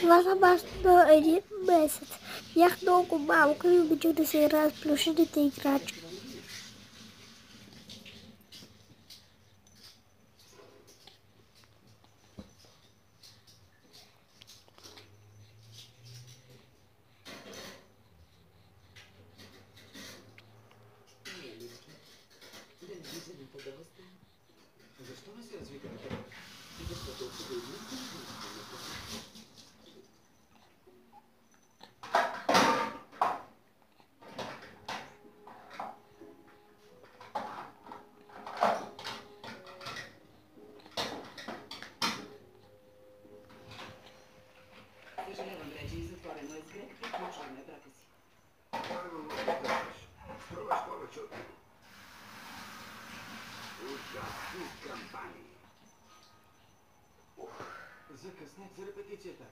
Това са баща един месец. Бях много малка и обичах да се играя с плюшените играчки. Защо не се развика така? Защо толкова години? Съжалявам, вече и затворено е с грек, приключваме, брата си. Правилно казваш. Струваш повече от него. Ужасни кампании. Закъснях за репетицията.